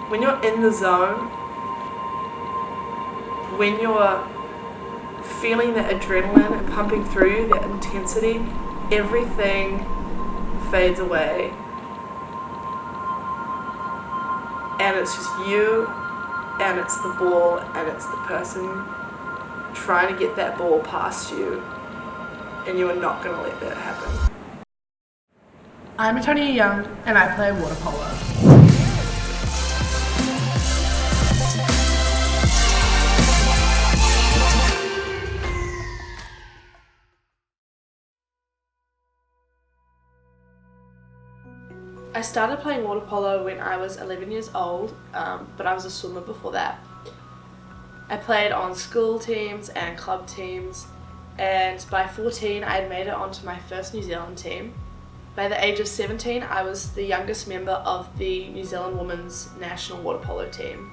when you're in the zone, when you're feeling that adrenaline and pumping through you, that intensity, everything fades away. And it's just you, and it's the ball, and it's the person trying to get that ball past you, and you are not going to let that happen. I'm Antonia Young, and I play water polo. I started playing water polo when I was 11 years old, but I was a swimmer before that. I played on school teams and club teams, and by 14 I had made it onto my first New Zealand team. By the age of 17 I was the youngest member of the New Zealand women's national water polo team.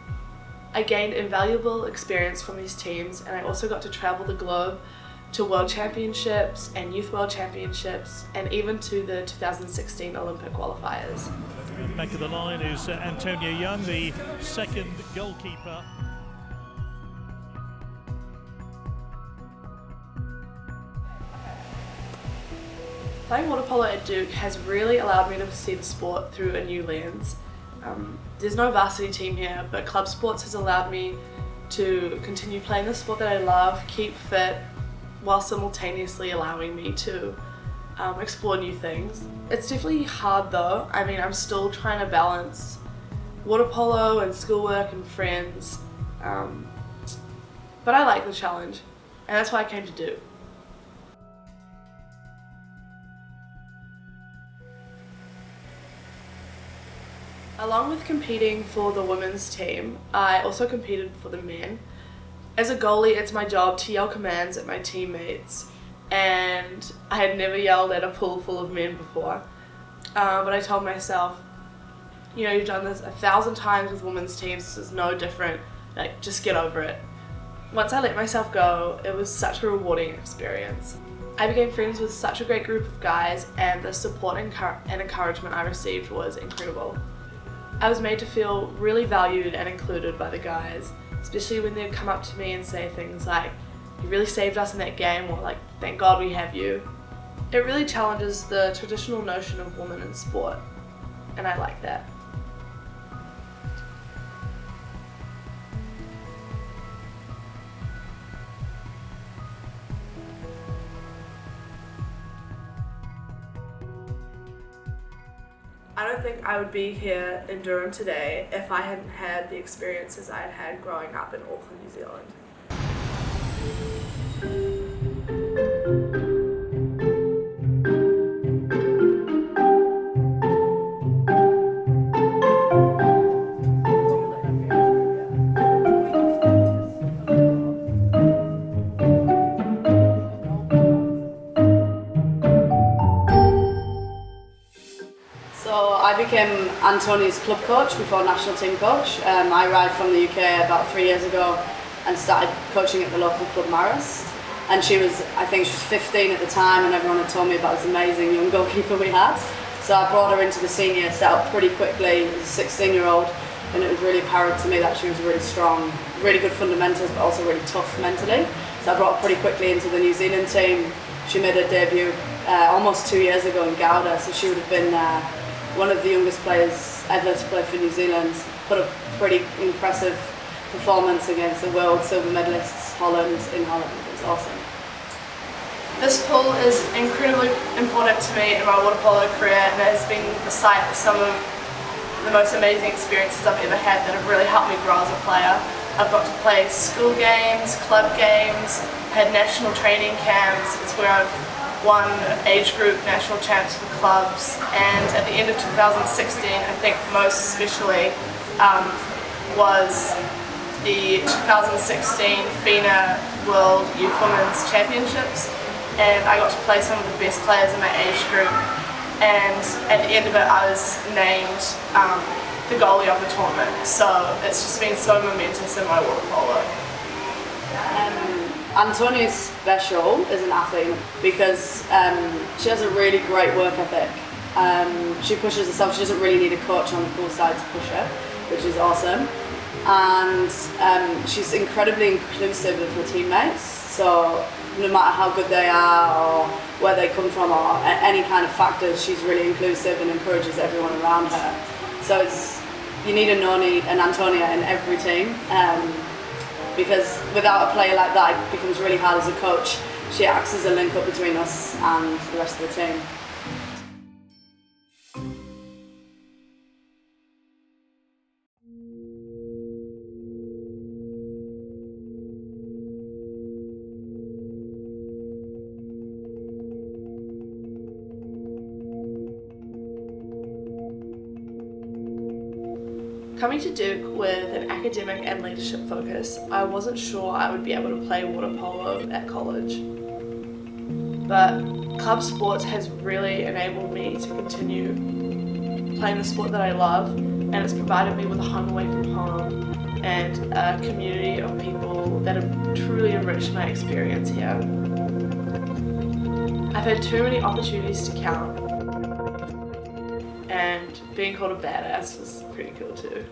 I gained invaluable experience from these teams, and I also got to travel the globe to World Championships and Youth World Championships, and even to the 2016 Olympic qualifiers. Back of the line is Antonia Young, the second goalkeeper. Playing water polo at Duke has really allowed me to see the sport through a new lens. There's no varsity team here, but club sports has allowed me to continue playing the sport that I love, keep fit, while simultaneously allowing me to explore new things. It's definitely hard though. I mean, I'm still trying to balance water polo and schoolwork and friends, but I like the challenge, and that's why I came to Duke. Along with competing for the women's team, I also competed for the men. As a goalie, it's my job to yell commands at my teammates, and I had never yelled at a pool full of men before. But I told myself, you know, you've done this 1,000 times with women's teams, this is no different, like, just get over it. Once I let myself go, it was such a rewarding experience. I became friends with such a great group of guys, and the support and encouragement I received was incredible. I was made to feel really valued and included by the guys, especially when they'd come up to me and say things like, "You really saved us in that game," or like, "Thank God we have you." It really challenges the traditional notion of women in sport, and I like that. I don't think I would be here in Durham today if I hadn't had the experiences I had had growing up in Auckland, New Zealand. So I became Antonia's club coach before national team coach. I arrived from the UK about 3 years ago and started coaching at the local club Marist. And I think she was 15 at the time, and everyone had told me about this amazing young goalkeeper we had. So I brought her into the senior setup pretty quickly as a 16-year-old, and it was really apparent to me that she was really strong, really good fundamentals, but also really tough mentally. So I brought her pretty quickly into the New Zealand team. She made her debut almost 2 years ago in Gouda, so she would have been one of the youngest players ever to play for New Zealand. Put a pretty impressive performance against the world silver medalists in Holland. It was awesome. This pool is incredibly important to me in my water polo career, and it has been the site of some of the most amazing experiences I've ever had that have really helped me grow as a player. I've got to play school games, club games, had national training camps. It's where I've won age group national champs for clubs, and at the end of 2016, I think most especially, was the 2016 FINA World Youth Women's Championships, and I got to play some of the best players in my age group, and at the end of it I was named the goalie of the tournament, so it's just been so momentous in my water polo. Antonia's special as an athlete because she has a really great work ethic. She pushes herself. She doesn't really need a coach on the pool side to push her, which is awesome. And she's incredibly inclusive of her teammates. So no matter how good they are or where they come from or any kind of factors, she's really inclusive and encourages everyone around her. So you need a Noni and Antonia in every team, because without a player like that, it becomes really hard as a coach. She acts as a link up between us and the rest of the team. Coming to Duke with an academic and leadership focus, I wasn't sure I would be able to play water polo at college. But club sports has really enabled me to continue playing the sport that I love, and it's provided me with a home away from home and a community of people that have truly enriched my experience here. I've had too many opportunities to count, and being called a badass was pretty cool too.